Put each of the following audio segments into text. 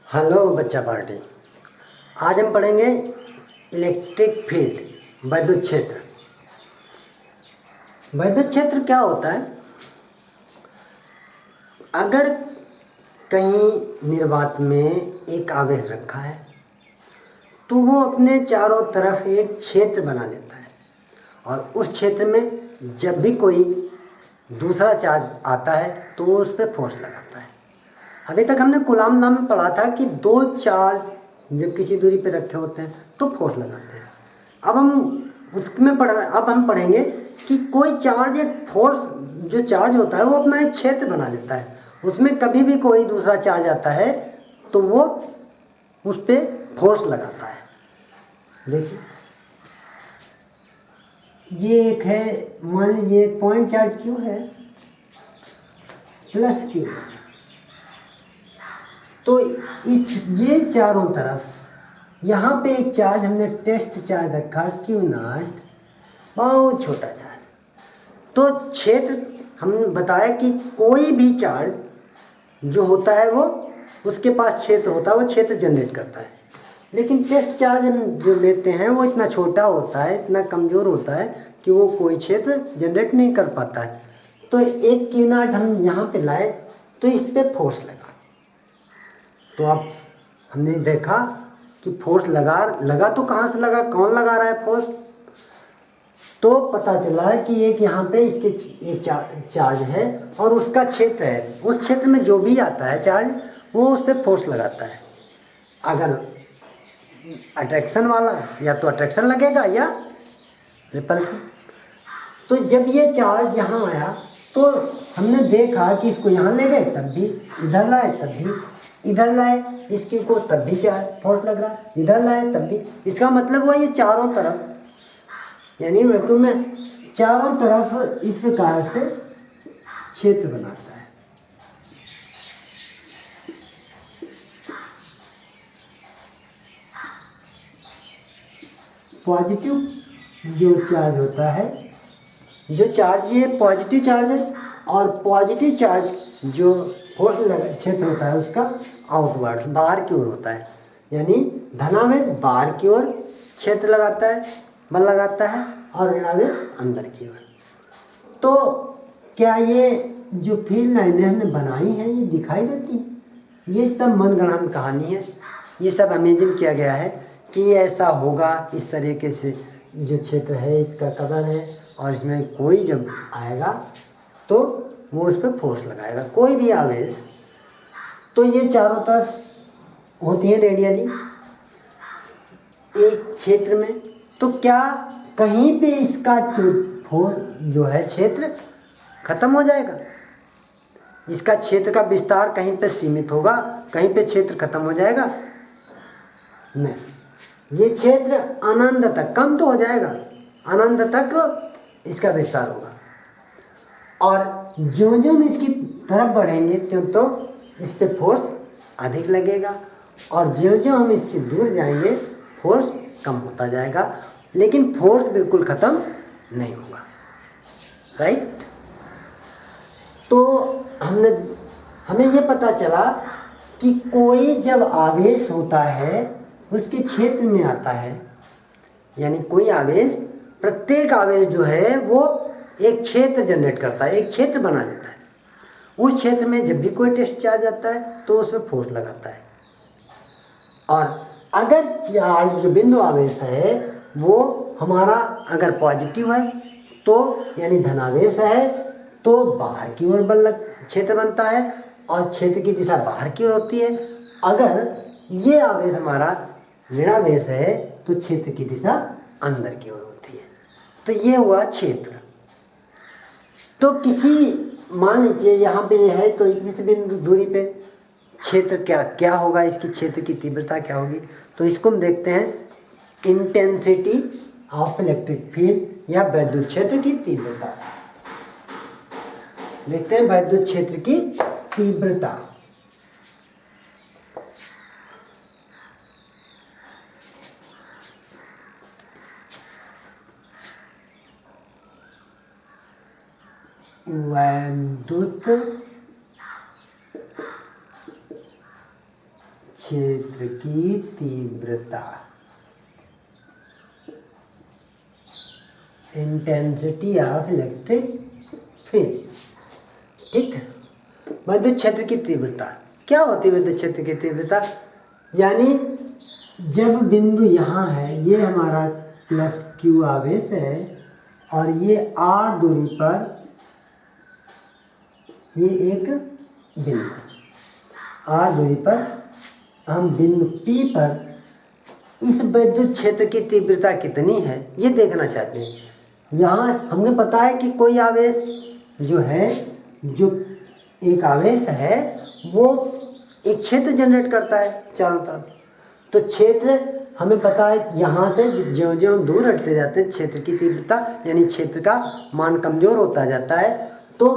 Hello बच्चा party. आज हम पढ़ेंगे इलेक्ट्रिक फील्ड, वैद्युत क्षेत्र। वैद्युत क्षेत्र क्या होता है? अगर कहीं निर्वात में एक आवेश रखा है तो वो अपने चारों तरफ एक क्षेत्र बना लेता है और उस क्षेत्र में जब भी कोई दूसरा चार्ज आता है तो वो उस पर फोर्स लगाता है। अभी तक हमने कूलाम लॉ में पढ़ा था कि दो चार्ज जब किसी दूरी पर रखे होते हैं तो फोर्स लगाते हैं। अब हम पढ़ेंगे कि कोई चार्ज एक फोर्स जो चार्ज होता है वो अपना एक क्षेत्र बना लेता है। उसमें कभी भी कोई दूसरा चार्ज आता है तो वो उस पर फोर्स लगाता है। देखिए ये एक है, मान लीजिए एक पॉइंट चार्ज क्यों है, प्लस क्यों है। तो ये चारों तरफ यहाँ पे एक चार्ज हमने टेस्ट चार्ज रखा क्यू नॉट, बहुत छोटा चार्ज। तो क्षेत्र हमने बताया कि कोई भी चार्ज जो होता है वो उसके पास क्षेत्र होता है, वो क्षेत्र जनरेट करता है। लेकिन टेस्ट चार्ज हम जो लेते हैं वो इतना छोटा होता है, इतना कमज़ोर होता है कि वो कोई क्षेत्र जनरेट नहीं कर पाता है। तो एक क्यू नॉट हम यहाँ पे लाए तो इस पर फोर्स लगा। तो अब हमने देखा कि फोर्स लगा तो कहाँ से लगा, कौन लगा रहा है फोर्स। तो पता चला कि एक यहाँ पे इसके एक चार्ज है और उसका क्षेत्र है। उस क्षेत्र में जो भी आता है चार्ज वो उस पर फोर्स लगाता है। अगर अट्रैक्शन वाला या तो अट्रैक्शन लगेगा या रिपल्सन। तो जब ये चार्ज यहाँ आया तो हमने देखा कि इसको यहाँ ले गए तब भी, इधर लाए तब भी, इधर लाए इसकी को तब भी चार्ज फोर्स लग रहा, इधर लाए तब भी। इसका मतलब हुआ ये चारों तरफ, यानी वैक्यूम में चारों तरफ इस प्रकार से क्षेत्र बनाता है। पॉजिटिव जो चार्ज होता है, जो चार्ज ये पॉजिटिव चार्ज है, और पॉजिटिव चार्ज जो फोर्स क्षेत्र होता है उसका आउटवर्ड बाहर की ओर होता है। यानी धनावेश बाहर की ओर क्षेत्र लगाता है, बल लगाता है, और ऋणावेश अंदर की ओर। तो क्या ये जो फील्ड लाइनें हमने बनाई हैं ये दिखाई देती हैं? ये सब मनगढ़ंत कहानी है, ये सब इमेजिन किया गया है कि ऐसा होगा, इस तरीके से जो क्षेत्र है इसका कलर है और इसमें कोई जब आएगा तो वो उस पर फोर्स लगाएगा, कोई भी आवेश। तो ये चारों तरफ होती है रेडियली एक क्षेत्र में। तो क्या कहीं पे इसका जो है क्षेत्र खत्म हो जाएगा? इसका क्षेत्र का विस्तार कहीं पे सीमित होगा, कहीं पे क्षेत्र खत्म हो जाएगा? नहीं, ये क्षेत्र अनंत तक, कम तो हो जाएगा, अनंत तक इसका विस्तार होगा। और जो जो हम इसकी तरफ बढ़ेंगे त्यों तो इस पे फोर्स अधिक लगेगा, और जो जो हम इससे दूर जाएंगे फोर्स कम होता जाएगा, लेकिन फोर्स बिल्कुल ख़त्म नहीं होगा। राइट? तो हमें ये पता चला कि कोई जब आवेश होता है उसके क्षेत्र में आता है, यानी कोई आवेश, प्रत्येक आवेश जो है वो एक क्षेत्र जनरेट करता है, एक क्षेत्र बना लेता है। उस क्षेत्र में जब भी कोई टेस्ट चार्ज आता है तो उसमें फोर्स लगाता है। और अगर चार्ज जो बिंदु आवेश है वो हमारा अगर पॉजिटिव है तो यानी धनावेश है तो बाहर की ओर बल क्षेत्र बनता है और क्षेत्र की दिशा बाहर की ओर होती है। अगर ये आवेश हमारा ऋणावेश है तो क्षेत्र की दिशा अंदर की ओर होती है। तो ये हुआ क्षेत्र। तो मान लीजिए यहाँ पे ये है, तो इस बिंदु दूरी पे क्षेत्र क्या होगा, इसकी क्षेत्र की तीव्रता क्या होगी? तो इसको हम देखते हैं इंटेंसिटी ऑफ इलेक्ट्रिक फील्ड या वैद्युत क्षेत्र की तीव्रता। देखते हैं वैद्युत क्षेत्र की तीव्रता। वैद्युत क्षेत्र की तीव्रता, इंटेंसिटी ऑफ इलेक्ट्रिक फील्ड। ठीक, विद्युत क्षेत्र की तीव्रता क्या होती है? विद्युत क्षेत्र की तीव्रता यानी जब बिंदु यहाँ है, ये हमारा प्लस क्यू आवेश है और ये आर दूरी पर ये एक बिंदु, आर दूरी पर हम बिंदु पी पर इस विद्युत क्षेत्र की तीव्रता कितनी है ये देखना चाहते हैं। यहाँ हमें पता है कि कोई आवेश जो है, जो एक आवेश है वो एक क्षेत्र जनरेट करता है चारों तरफ। तो क्षेत्र हमें पता है, यहाँ से ज्यों ज्यों दूर हटते जाते हैं क्षेत्र की तीव्रता यानी क्षेत्र का मान कमज़ोर होता जाता है। तो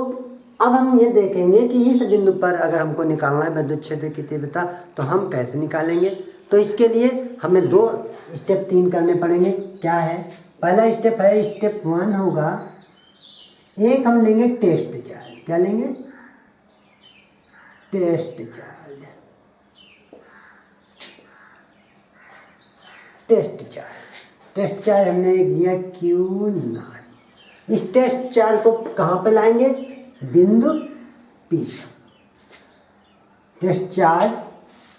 अब हम ये देखेंगे कि इस बिंदु पर अगर हमको निकालना है विद्युत क्षेत्र की तीव्रता तो हम कैसे निकालेंगे। तो इसके लिए हमें 2 स्टेप 3 करने पड़ेंगे। क्या है? पहला स्टेप है, स्टेप 1 होगा, एक हम लेंगे टेस्ट चार्ज। क्या लेंगे? Test charge. टेस्ट चार्ज हमने लिया Q0। इस टेस्ट चार्ज को कहाँ पे लाएंगे? बिंदु P। टेस्ट चार्ज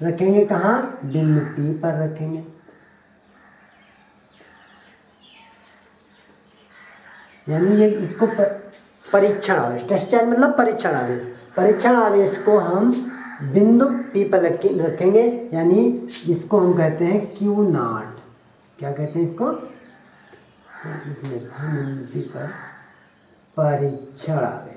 रखेंगे कहाँ? बिंदु P पर रखेंगे। यानी ये इसको परीक्षण आवेश, टेस्ट चार्ज मतलब परीक्षण आवेश। परीक्षण आवेश को हम बिंदु P पर रखेंगे, यानी इसको हम कहते हैं Q0। क्या कहते हैं इसको? बिंदु P पर परीक्षण आवेश।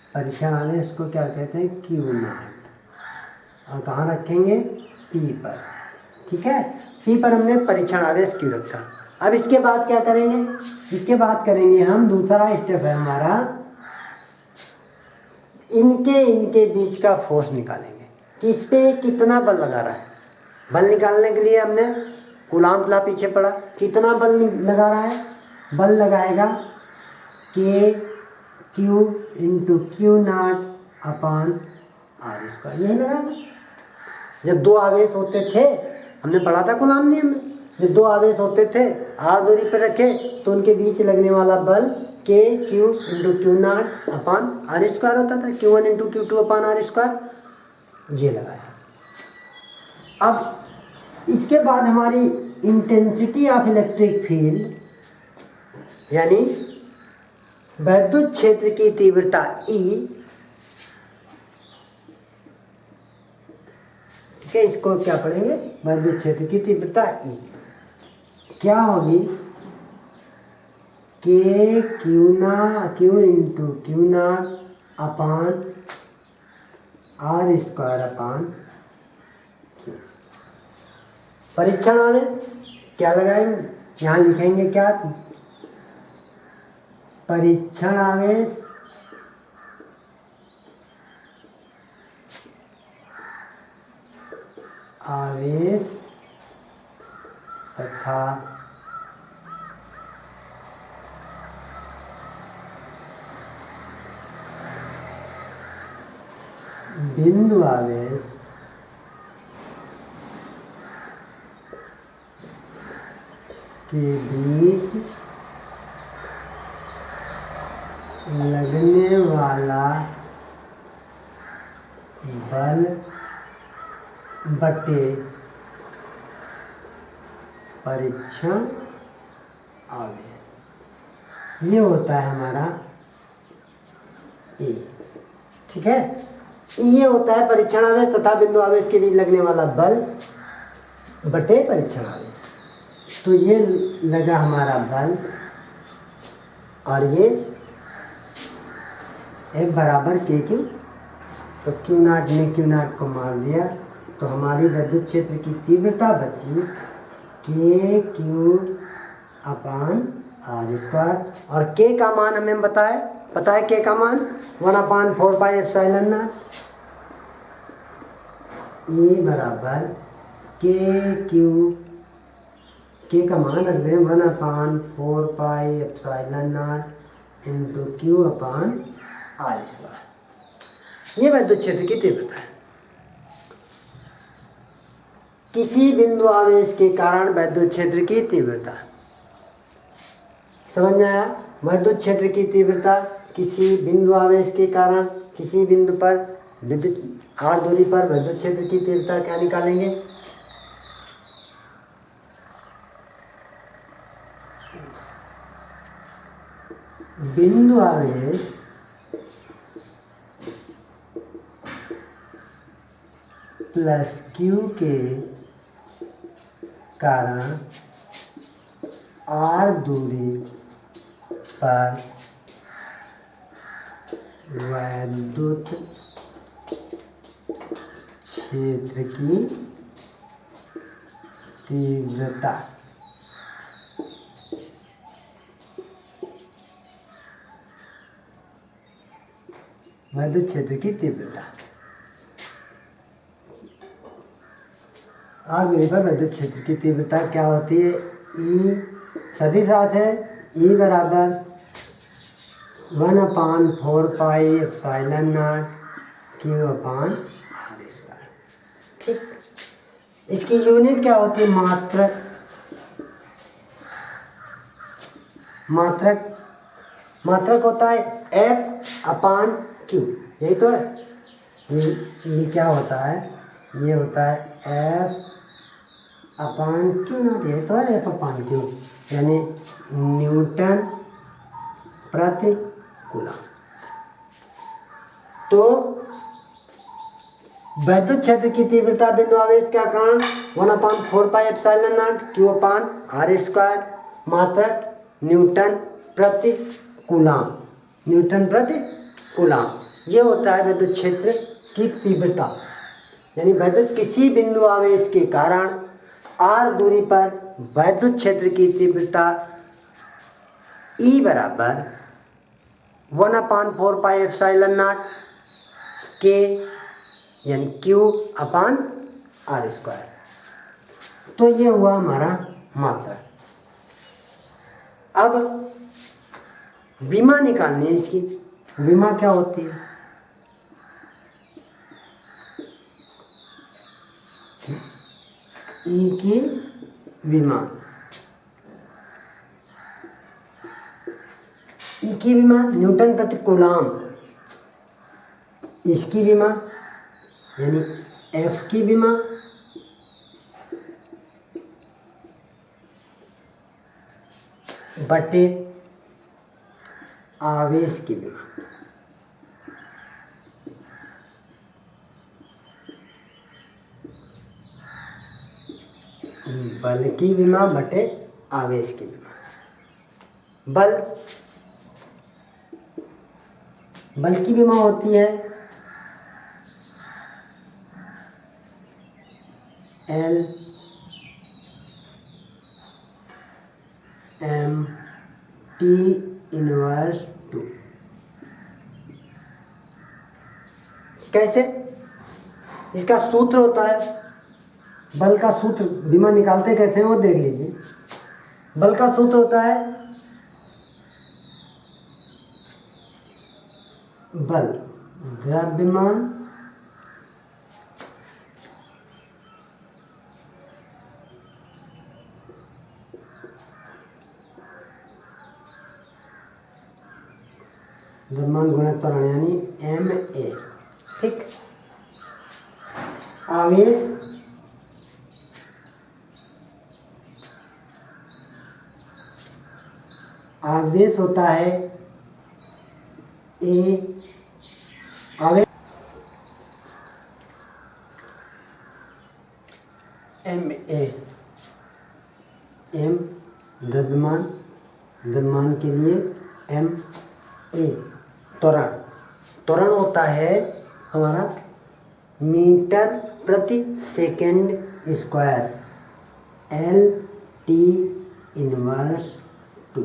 परीक्षण आवेश को क्या कहते हैं? Q0। और कहाँ रखेंगे? P पर। ठीक है, P पर हमने परीक्षण आवेश Q रखा। अब इसके बाद क्या करेंगे? इसके बाद करेंगे हम, दूसरा स्टेप है हमारा, इनके बीच का फोर्स निकालेंगे कि इस पे कितना बल लगा रहा है। बल निकालने के लिए हमने कूलाम्ब लॉ पीछे पड़ा। कितना बल लगा रहा है? बल लगाएगा KQ × Q0 अपान R²। यही लगाएगा। जब 2 आवेश होते थे, हमने पढ़ा था कूलाम्ब नियम में, जब 2 आवेश होते थे R दूरी पर रखे तो उनके बीच लगने वाला बल KQ × Q0 अपान R² होता था। Q1 × Q2 अपान R²। ये लगाया। अब इसके बाद हमारी इंटेंसिटी ऑफ इलेक्ट्रिक फील्ड यानी विद्युत क्षेत्र की तीव्रता E, ठीक है, इसको क्या पढ़ेंगे? विद्युत क्षेत्र की तीव्रता E क्या होगी? Q × Q0 अपान R² अपान Q। परीक्षण आवेश क्या लगाएंगे? यहाँ लिखेंगे क्या? परीक्षण आवेश तथा बिंदु आवेश के बीच लगने वाला बल बटे परीक्षण आवेश, ये होता है हमारा ए। ठीक है, ये होता है परीक्षण आवेश तथा बिंदु आवेश के बीच लगने वाला बल बटे परीक्षण आवेश। तो ये लगा हमारा बल और ये F बराबर KQ। तो Q0 ने Q0 को मार दिया तो हमारी विद्युत क्षेत्र की तीव्रता बची KQ अपान R²। और K का मान हमें पता है K का मान 1/4πε0। E बराबर KQ, K का मान रख दें 1/4πε0 into Q upon R square. ये विद्युत क्षेत्र की तीव्रता है। किसी बिंदु आवेश के कारण विद्युत क्षेत्र की तीव्रता, समझ में आया? विद्युत क्षेत्र की तीव्रता किसी बिंदु आवेश के कारण किसी बिंदु पर विद्युत आर दूरी पर विद्युत क्षेत्र की तीव्रता क्या निकालेंगे? बिंदु आवेश प्लस क्यू के कारण आर दूरी पर विद्युत क्षेत्र की तीव्रता। विद्युत क्षेत्र की तीव्रता आर दूरी पर विद्युत क्षेत्र की तीव्रता क्या होती है? ई सदिश राशि है, ई बराबर 1/4πε0 क्यू अपान आर स्क्वायर। ठीक, इसकी यूनिट क्या होती है? मात्रक होता है एफ अपान क्यू, यही तो है। ये क्या होता है? ये होता है एफ अपान क्यू ना, ये तो है एफ अपान क्यू, यानी न्यूटन प्रति कूलम। तो विद्युत क्षेत्र की तीव्रता बिंदु आवेश का कारण 1/4πε0 क्यू अपान आर स्क्वायर, मात्रक न्यूटन प्रति कूलम, न्यूटन प्रति कूलम। ये होता है विद्युत क्षेत्र की तीव्रता। यानी विद्युत किसी बिंदु आवेश के कारण आर दूरी पर विद्युत क्षेत्र की तीव्रता ई बराबर 1/4πε0 के यानी क्यू अपान आर स्क्वायर। तो ये हुआ हमारा मात्रक। अब विमा निकालनी है इसकी। विमा क्या होती है? ई की विमा, ई की विमा न्यूटन प्रति कूलम, इसकी विमा यानी एफ की विमा बटे आवेश की विमा। बल की विमा बटे आवेश की विमा। बल की विमा होती है एल एम टी इनवर्स 2। कैसे? इसका सूत्र होता है, बल का सूत्र, विमा निकालते कैसे हैं वो देख लीजिए। बल का सूत्र होता है बल द्रव्यमान गुणा त्वरण यानी एम ए। ठीक, आवेश होता है ए, आवेश एम ए, एम द्रव्यमान के लिए एम ए त्वरण होता है हमारा मीटर प्रति second square, L T inverse 2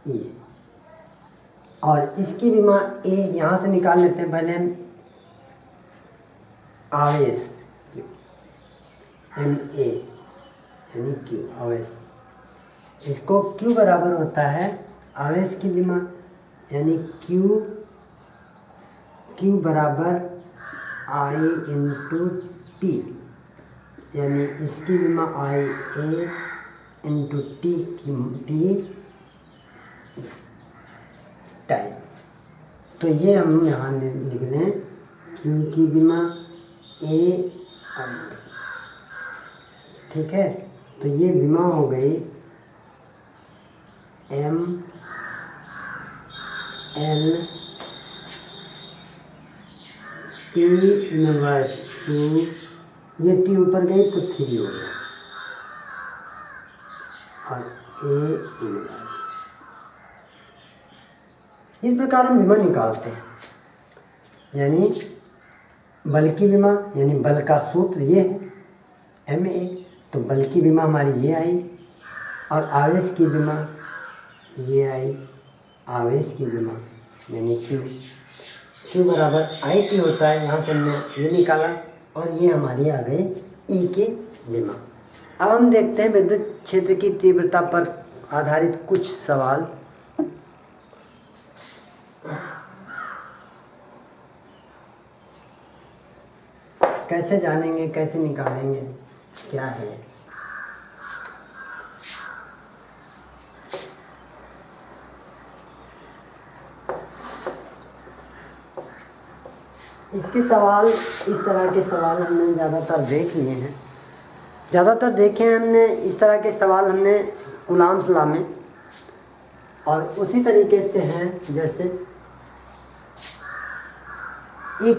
ये। और इसकी विमा ए यहाँ से निकाल लेते हैं पहले हम। आवेश एम ए यानी क्यू, आवेश, इसको क्यू बराबर होता है आवेश की विमा यानी Q बराबर I इंटू टी, यानी इसकी विमा I A into T time. तो ये हम यहाँ लिख लें Q की विमा A, ठीक है। तो ये विमा हो गई M L T inverse two, ये T ऊपर गई तो 3 हो गया, और A इनवर्स। इस प्रकार हम विमा निकालते हैं। यानी बल की विमा यानी बल का सूत्र ये है MA, तो बल की विमा हमारी ये आई, और आवेश की विमा ये आई, आवेश की विमा यानी Q बराबर IT होता है। यहाँ से हमने ये निकाला, और ये हमारी आ गई E की विमा। अब हम देखते हैं विद्युत क्षेत्र की तीव्रता पर आधारित कुछ सवाल। कैसे जानेंगे, कैसे निकालेंगे, क्या है? इसके सवाल, इस तरह के सवाल हमने ज़्यादातर देख लिए हैं, ज़्यादातर देखे हैं हमने इस तरह के सवाल हमने कूलाम्स लॉ में, और उसी तरीके से हैं जैसे एक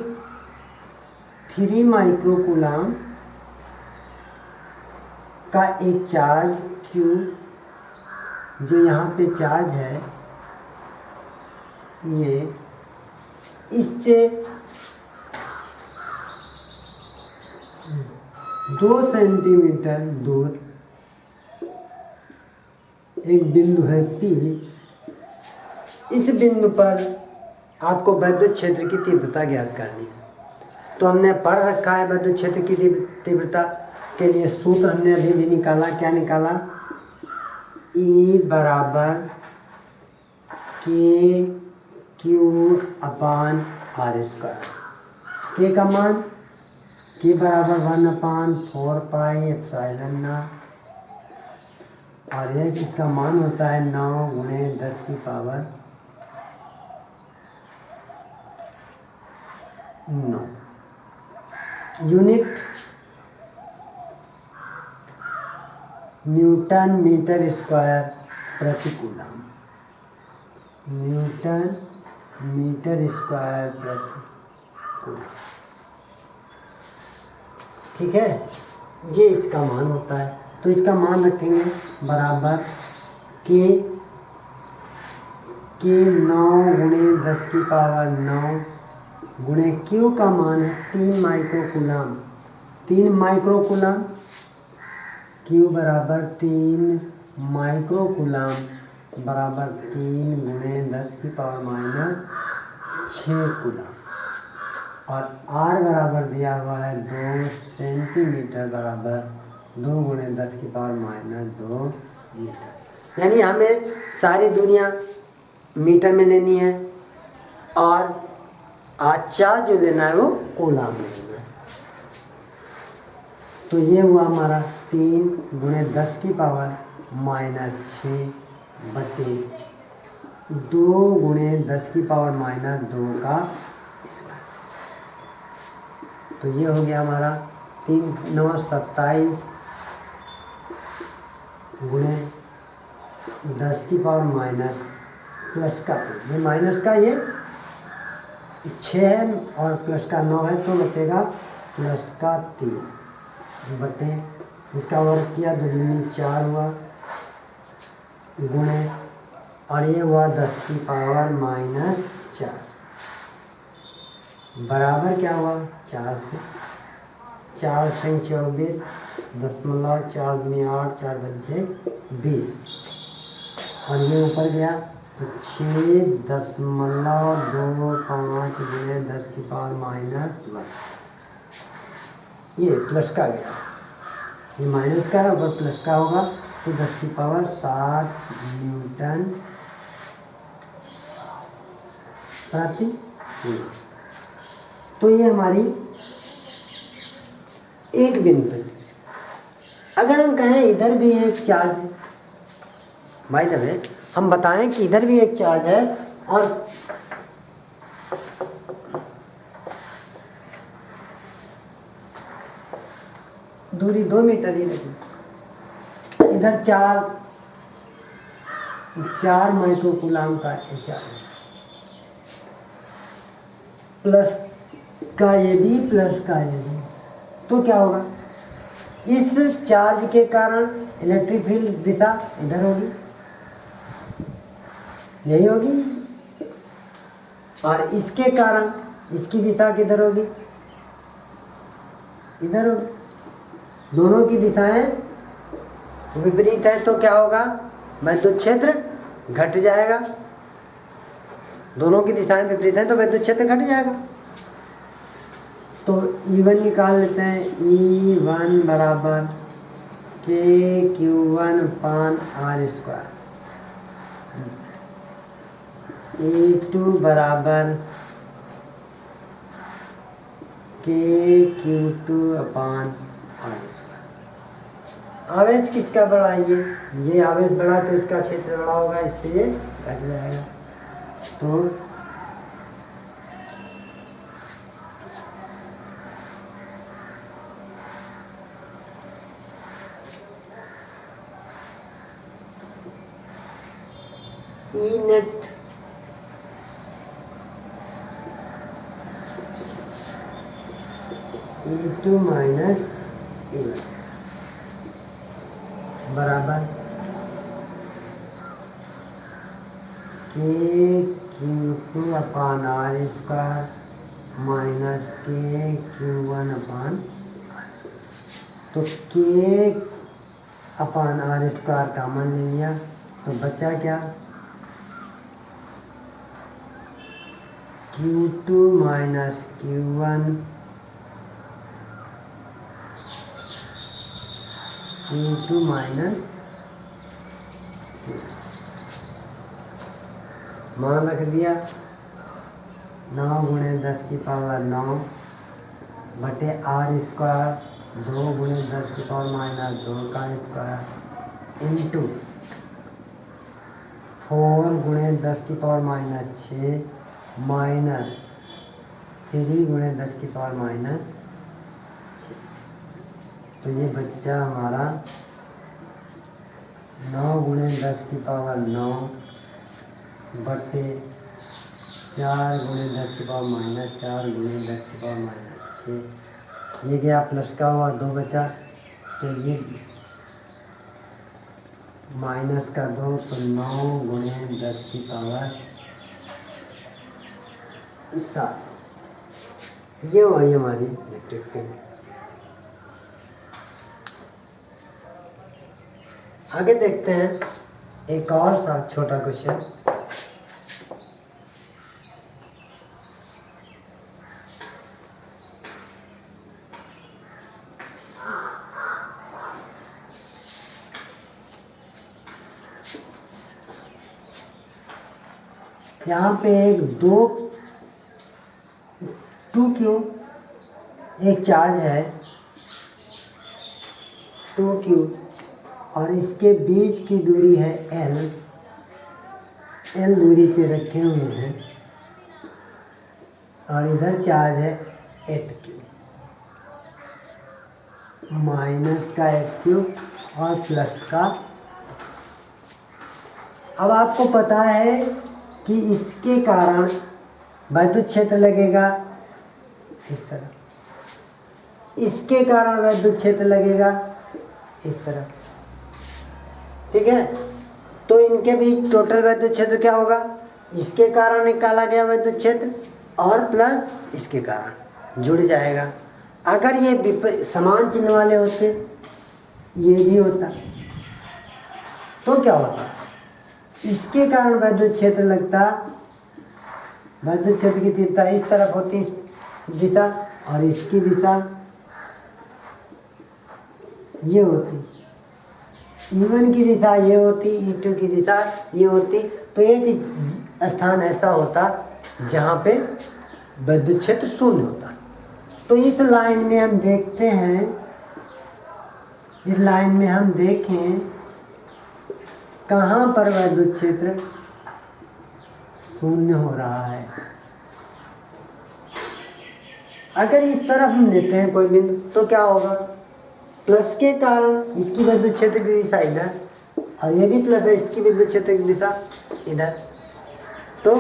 3 माइक्रोकूलाम का एक चार्ज Q, जो यहाँ पे चार्ज है, ये इससे 2 सेंटीमीटर दूर एक बिंदु है P। इस बिंदु पर आपको विद्युत क्षेत्र की तीव्रता ज्ञात करनी है। तो हमने पढ़ रखा है विद्युत क्षेत्र की तीव्रता के लिए सूत्र हमने अभी भी निकाला। क्या निकाला? E बराबर KQ अपान R स्क्वायर। K का मान K बराबर 1/4 पाई एप्सिलॉन नॉट, और यह इसका मान होता है 9 गुणे 10 की power 9। Unit newton metre square प्रति कूलम, न्यूटन मीटर स्क्वायर प्रति कूलम, ठीक है। ये इसका मान होता है। तो इसका मान रखेंगे बराबर के 9 गुणे 10 की पावर 9 गुणे Q का मान है 3 माइक्रोकूलम। 3 माइक्रोकूलम, Q बराबर 3 माइक्रोकूलम बराबर 3 गुणे 10 की पावर -6 कूलम, और R बराबर दिया हुआ है 2 सेंटीमीटर बराबर 2 गुणे 10 की पावर -2 मीटर। यानी हमें सारी दुनिया मीटर में लेनी है, और चार्ज जो लेना है वो कूलम में लेना है। तो ये हुआ हमारा 3 गुणे 10 की पावर -6 बटे 2 गुणे 10 की पावर -2 का स्क्वायर। तो ये हो गया हमारा 3 9 27 गुणे 10 की पावर माइनस प्लस का 3, ये माइनस का ये 6 है और प्लस का 9 है, तो बचेगा प्लस का 3 बटे, इसका वर्ग किया 2 दूनी 4 हुआ गुणे, और ये हुआ 10 की पावर -4 बराबर क्या हुआ 4 से 4 से 24 दशमलव 4 दूनी 8 4 बचे 20, और ये ऊपर गया तो 6.25 गुणे 10 की पावर -1, ये प्लस का गया, ये माइनस का है ऊपर प्लस का होगा, तो 10 की पावर 7 न्यूटन प्रतिलोम। तो ये हमारी एक बिंदु है। अगर हम कहें इधर भी एक चार्ज है, भाई दबे हम बताएं कि इधर भी एक चार्ज है और दूरी 2 मीटर ही लगी, इधर 4 माइक्रोकूलाम का चार्ज है, प्लस का ये भी प्लस का ये भी, तो क्या होगा? इस चार्ज के कारण इलेक्ट्रिक फील्ड दिशा इधर होगी, यही होगी, और इसके कारण इसकी दिशा किधर होगी? इधर होगी। दोनों की दिशाएं विपरीत है तो क्या होगा? विद्युत क्षेत्र घट जाएगा। दोनों की दिशाएं विपरीत हैं तो विद्युत क्षेत्र घट जाएगा। तो E1 निकाल लेते हैं। E1 बराबर KQ1/R², E2 बराबर KQ2/R²। आवेश किसका बड़ा है? ये आवेश बड़ा तो इसका क्षेत्र बड़ा होगा, इससे ये घट जाएगा। तो E net E2 minus E1 बराबर KQ2/R² माइनस KQ1/R। तो K/R² कॉमन ले लिया तो बचा क्या? Q2 minus Q1 Q2 minus मान रख दिया 9 × 10⁻9 बटे R², 2 × 10⁻2 का स्क्वायर इंटू 4 × 10⁻6 माइनस 3 × 10⁻6। तो ये बच्चा हमारा 9 × 10⁻9 बटे 4 × 10⁻4 × 10⁻6। ये गया प्लस का हुआ, 2 बचा, तो ये माइनस का 2, तो 9 × 10⁻7। ये वही हमारी इलेक्ट्रिक फील्ड। आगे देखते हैं एक और सा छोटा क्वेश्चन। यहाँ पे एक 2Q एक चार्ज है 2Q और इसके बीच की दूरी है L दूरी पे रखे हुए हैं और इधर चार्ज है 8Q, माइनस का 8Q और प्लस का। अब आपको पता है कि इसके कारण विद्युत क्षेत्र लगेगा इस तरह, इसके कारण विद्युत क्षेत्र लगेगा इस तरह, ठीक है। तो इनके बीच टोटल विद्युत क्षेत्र क्या होगा? इसके कारण निकाला गया विद्युत क्षेत्र और प्लस इसके कारण जुड़ जाएगा। अगर ये समान चिन्ह वाले होते, ये भी होता, तो क्या होता? इसके कारण विद्युत क्षेत्र लगता, विद्युत क्षेत्र की तीव्रता इस तरफ होती, इस दिशा, और इसकी दिशा ये होती। E1 की दिशा ये होती, E2 की दिशा ये होती। तो एक स्थान ऐसा होता जहाँ पे विद्युत क्षेत्र शून्य होता है। तो इस लाइन में हम देखते हैं, इस लाइन में हम देखें कहाँ पर विद्युत क्षेत्र शून्य हो रहा है। अगर इस तरफ हम लेते हैं कोई बिंदु तो क्या होगा, प्लस के कारण इसकी विद्युत क्षेत्र की दिशा इधर, और ये भी प्लस है, इसकी विद्युत क्षेत्र की दिशा इधर, तो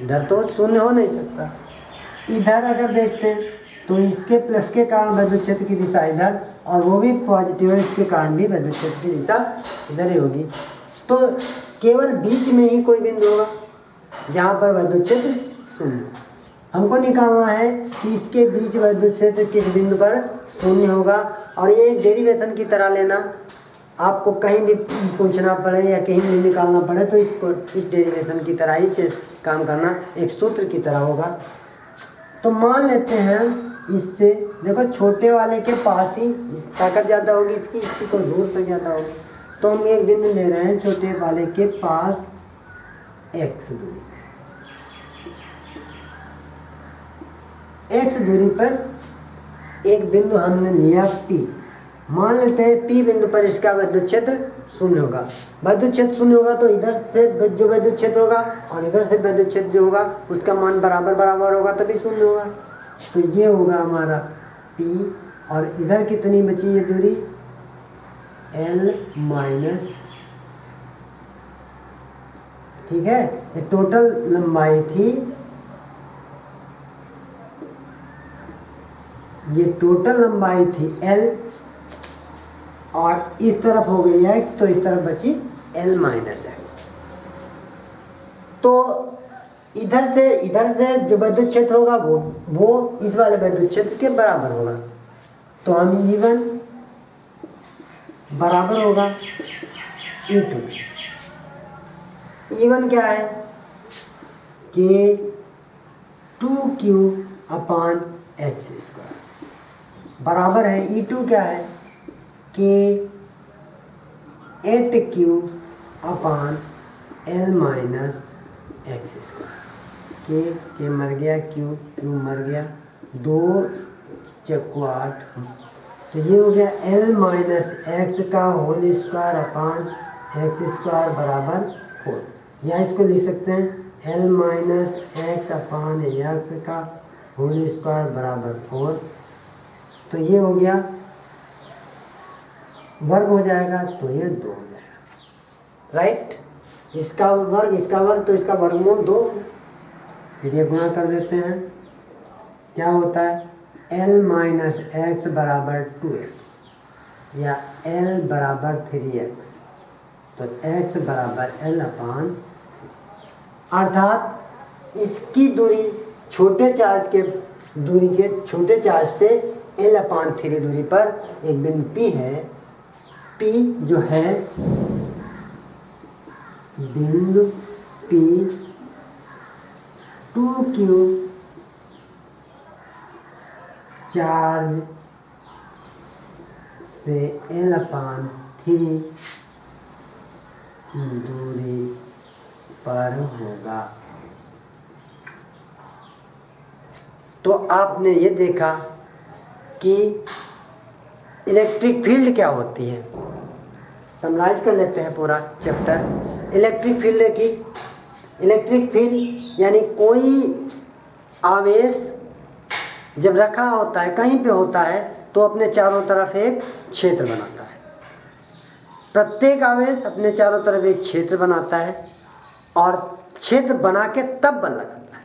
इधर तो शून्य हो नहीं सकता। इधर अगर देखते हैं तो इसके प्लस के कारण विद्युत क्षेत्र की दिशा इधर, और वो भी पॉजिटिव है, इसके कारण भी विद्युत क्षेत्र की दिशा इधर ही होगी। तो केवल बीच में ही कोई बिंदु होगा जहाँ पर विद्युत क्षेत्र शून्य। हमको निकालना है कि इसके बीच विद्युत क्षेत्र किस बिंदु पर शून्य होगा, और ये एक डेरिवेशन की तरह लेना। आपको कहीं भी पूछना पड़े या कहीं भी निकालना पड़े तो इसको इस डेरिवेशन की तरह ही से काम करना, एक सूत्र की तरह होगा। तो मान लेते हैं इससे, देखो छोटे वाले के पास ही ताकत ज़्यादा होगी इसकी, इसकी तो दूर तक ज़्यादा होगी। तो हम एक बिंदु ले रहे हैं छोटे वाले के पास x दूरी, x दूरी पर एक बिंदु हमने लिया P। मान लेते हैं P बिंदु पर इसका विद्युत क्षेत्र शून्य होगा। विद्युत क्षेत्र शून्य होगा तो इधर से जो विद्युत क्षेत्र होगा और इधर से विद्युत क्षेत्र जो होगा उसका मान बराबर बराबर होगा, तभी शून्य होगा। तो ये होगा हमारा P, और इधर कितनी बची ये दूरी L माइनस, ठीक है। ये टोटल लंबाई थी, ये टोटल लंबाई थी L, और इस तरफ हो गई x, तो इस तरफ बची L माइनस x। तो इधर से जो विद्युत क्षेत्र होगा वो इस वाले विद्युत क्षेत्र के बराबर होगा। तो हम E1 बराबर होगा E2। E1 क्या है कि 2Q अपान x स्क्वायर, बराबर है E2 क्या है कि 8Q अपान L माइनस एक्स स्क्वायर। के मर गया, क्यू मर गया, 2 चक्कू 8, तो ये हो गया L माइनस एक्स का whole square upon x square बराबर 4। या इसको लिख सकते हैं L minus x upon x का होल स्क्वायर बराबर 4। तो ये हो गया, वर्ग हो जाएगा तो ये 2 हो जाएगा, राइट। इसका वर्ग तो इसका वर्गमूल 2। फिर ये गुणा कर देते हैं, क्या होता है L माइनस एक्स बराबर 2x या L बराबर 3x, तो x बराबर L अपान, अर्थात इसकी दूरी छोटे चार्ज से L अपान 3 दूरी पर एक बिंदु P है। P जो है बिंदु P 2Q चार्ज से L अपान 3 दूरी पर होगा। तो आपने ये देखा कि इलेक्ट्रिक फील्ड क्या होती है। समराइज कर लेते हैं पूरा चैप्टर। इलेक्ट्रिक फील्ड यानी कोई आवेश जब रखा होता है, कहीं पे होता है, तो अपने चारों तरफ एक क्षेत्र बनाता है। प्रत्येक आवेश अपने चारों तरफ एक क्षेत्र बनाता है, और क्षेत्र बना के तब बल लगाता है।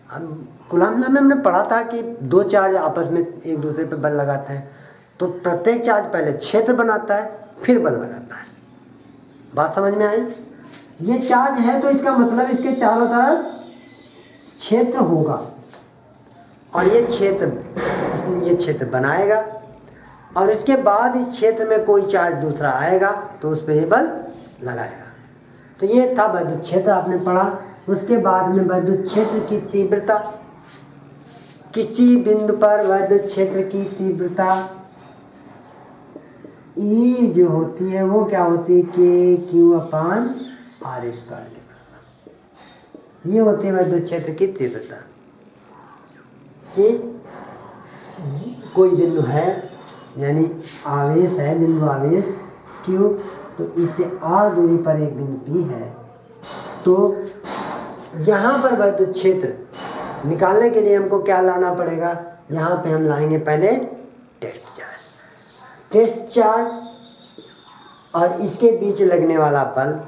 हम कूलम्ब में हमने पढ़ा था कि 2 चार्ज आपस में एक दूसरे पे बल लगाते हैं, तो प्रत्येक चार्ज पहले क्षेत्र बनाता है फिर बल लगाता है। बात समझ में आई? ये चार्ज है तो इसका मतलब इसके चारों तरफ क्षेत्र होगा, और ये क्षेत्र बनाएगा, और इसके बाद इस क्षेत्र में कोई चार्ज दूसरा आएगा तो उस पर ये बल लगाएगा। तो ये था विद्युत क्षेत्र, आपने पढ़ा। उसके बाद में विद्युत क्षेत्र की तीव्रता, किसी बिंदु पर विद्युत क्षेत्र की तीव्रता E जो होती है वो क्या होती है, के क्यू अपान आर स्क्वायर के बराबर। ये होती है विद्युत क्षेत्र की तीव्रता। कि कोई बिंदु है, यानी आवेश है, बिंदु आवेश Q, तो इससे r दूरी पर एक बिंदु P है, तो यहाँ पर विद्युत क्षेत्र निकालने के लिए हमको क्या लाना पड़ेगा? यहाँ पे हम लाएंगे पहले टेस्ट चार्ज। टेस्ट चार्ज और इसके बीच लगने वाला बल,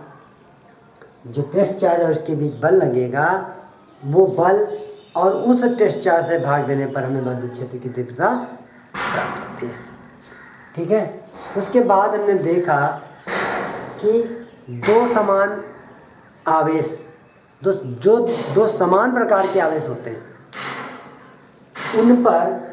जो टेस्ट चार्ज और इसके बीच बल लगेगा, वो बल और उस टेस्ट चार्ज से भाग देने पर हमें विद्युत क्षेत्र की तीव्रता प्राप्त होती है। ठीक है। उसके बाद हमने देखा कि दो समान आवेश, दो समान प्रकार के आवेश होते हैं, उन पर